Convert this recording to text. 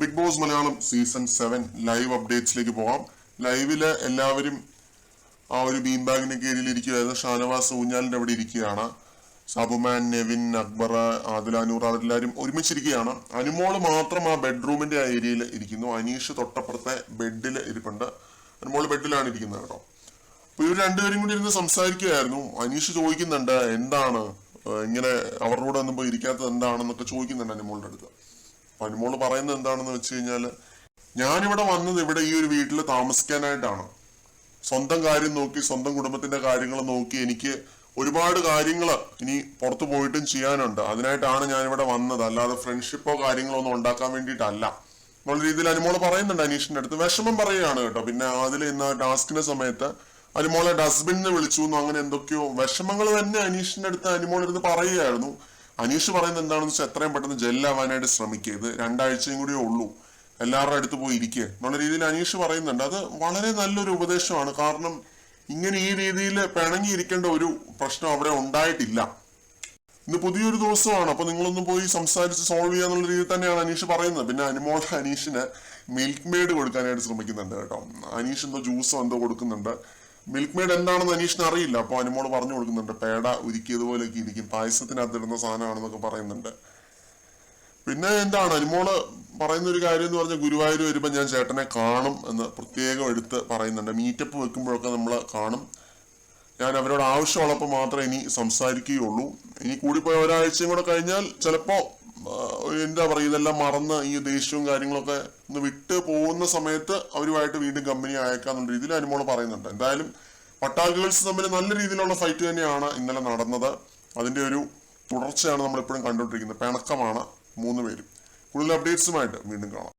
Big Boss Malayalam season 7 live അപ്ഡേറ്റ്സിലേക്ക് പോകാം. ലൈവില് എല്ലാവരും ആ ഒരു ബീൻ ബാഗിന്റെ കീഴിൽ ഇരിക്കുകയായിരുന്നു. ഷാനവാസ് ഊഞ്ഞാലിന്റെ അവിടെ ഇരിക്കുകയാണ്. സബുമാൻ, നെവിൻ, അക്ബർ, ആദില, നൂർ അവരെല്ലാവരും ഒരുമിച്ചിരിക്കുകയാണ്. അനുമോള് മാത്രം ആ ബെഡ്റൂമിന്റെ ആ ഏരിയയിൽ ഇരിക്കുന്നു. അനീഷ് തൊട്ടപ്പുറത്തെ ബെഡിൽ ഇരിപ്പുണ്ട്. അനുമോള് ബെഡിലാണ് ഇരിക്കുന്നത് കേട്ടോ. അപ്പൊ ഇവർ രണ്ടുപേരും കൂടി ഇരുന്ന് സംസാരിക്കുകയായിരുന്നു. അനീഷ് ചോദിക്കുന്നുണ്ട് എന്താണ് ഇങ്ങനെ അവരുടെ കൂടെ ഒന്നും പോയി ഇരിക്കാത്തത് എന്താണെന്നൊക്കെ ചോദിക്കുന്നുണ്ട് അനുമോളുടെ അടുത്ത്. അപ്പൊ അനുമോള് പറയുന്നത് എന്താണെന്ന് വെച്ച് കഴിഞ്ഞാല്, ഞാനിവിടെ വന്നത് ഇവിടെ ഈ ഒരു വീട്ടിൽ താമസിക്കാനായിട്ടാണ്. സ്വന്തം കാര്യം നോക്കി, സ്വന്തം കുടുംബത്തിന്റെ കാര്യങ്ങൾ നോക്കി എനിക്ക് ഒരുപാട് കാര്യങ്ങൾ ഇനി പുറത്തു പോയിട്ടും ചെയ്യാനുണ്ട്. അതിനായിട്ടാണ് ഞാനിവിടെ വന്നത്, അല്ലാതെ ഫ്രണ്ട്ഷിപ്പോ കാര്യങ്ങളോ ഒന്നും ഉണ്ടാക്കാൻ വേണ്ടിയിട്ടല്ല എന്നുള്ള രീതിയിൽ അനുമോള് പറയുന്നുണ്ട് അനീഷിന്റെ അടുത്ത്. വിഷമം പറയുകയാണ് കേട്ടോ. പിന്നെ അതിൽ ഇന്ന് ടാസ്കിന്റെ സമയത്ത് അനുമോളെ ഡസ്റ്റ്ബിന്നിന് വിളിച്ചു എന്നോ അങ്ങനെ എന്തൊക്കെയോ വിഷമങ്ങൾ തന്നെ അനീഷിന്റെ അടുത്ത് അനുമോൾ ഇരുന്ന് പറയുകയായിരുന്നു. അനീഷ് പറയുന്നത് എന്താണെന്ന് വെച്ചാൽ എത്രയും പെട്ടെന്ന് ജെല്ലാവാനായിട്ട് ശ്രമിക്കുക, ഇത് 2 ആഴ്ചയും കൂടിയേ ഉള്ളൂ, എല്ലാവരുടെ അടുത്ത് പോയി ഇരിക്കുക എന്നുള്ള രീതിയിൽ അനീഷ് പറയുന്നുണ്ട്. അത് വളരെ നല്ലൊരു ഉപദേശമാണ്. കാരണം ഇങ്ങനെ ഈ രീതിയിൽ പിണങ്ങിയിരിക്കേണ്ട ഒരു പ്രശ്നം അവിടെ ഉണ്ടായിട്ടില്ല. ഇന്ന് പുതിയൊരു ദിവസമാണ്, അപ്പൊ നിങ്ങളൊന്ന് പോയി സംസാരിച്ച് സോൾവ് ചെയ്യാന്നുള്ള രീതിയിൽ തന്നെയാണ് അനീഷ് പറയുന്നത്. പിന്നെ അനുമോൾ അനീഷിന് മിൽക്ക് മെയ്ഡ് കൊടുക്കാനായിട്ട് ശ്രമിക്കുന്നുണ്ട് കേട്ടോ. അനീഷ് എന്തോ ജ്യൂസോ എന്തോ കൊടുക്കുന്നുണ്ട്. മിൽക്ക് മെയ്ഡ് എന്താണെന്ന് അനീഷിന് അറിയില്ല. അപ്പൊ അനുമോള് പറഞ്ഞു കൊടുക്കുന്നുണ്ട്, പേട ഉരുക്കിയതുപോലെയൊക്കെ ഇരിക്കും, പായസത്തിനകത്തിടുന്ന സാധനമാണെന്നൊക്കെ പറയുന്നുണ്ട്. പിന്നെ എന്താണ് അനുമോള് പറയുന്ന ഒരു കാര്യം എന്ന് പറഞ്ഞാൽ, ഗുരുവായൂർ വരുമ്പോൾ ഞാൻ ചേട്ടനെ കാണും എന്ന് പ്രത്യേകം എടുത്ത് പറയുന്നുണ്ട്. മീറ്റപ്പ് വെക്കുമ്പോഴൊക്കെ നമ്മൾ കാണും, ഞാൻ അവരോട് ആവശ്യമുള്ളപ്പോൾ മാത്രമേ ഇനി സംസാരിക്കുകയുള്ളൂ. ഇനി കൂടിപ്പോയ ഒരാഴ്ചയും കൂടെ കഴിഞ്ഞാൽ ചിലപ്പോ എന്താ പറയുക, ഇതെല്ലാം മറന്ന് ഈ ദേഷ്യവും കാര്യങ്ങളൊക്കെ ഒന്ന് വിട്ട് പോകുന്ന സമയത്ത് അവരുമായിട്ട് വീണ്ടും കമ്പനി അയക്കാന്നുള്ള രീതിയിൽ അനുമോള് പറയുന്നുണ്ട്. എന്തായാലും പട്ടാ ഗേൾസ് തമ്മിൽ നല്ല രീതിയിലുള്ള ഫൈറ്റ് തന്നെയാണ് ഇന്നലെ നടന്നത്. അതിന്റെ ഒരു തുടർച്ചയാണ് നമ്മൾ എപ്പോഴും കണ്ടുകൊണ്ടിരിക്കുന്നത്. പിണക്കമാണ് 3 പേരും. കൂടുതൽ അപ്ഡേറ്റ്സുമായിട്ട് വീണ്ടും കാണാം.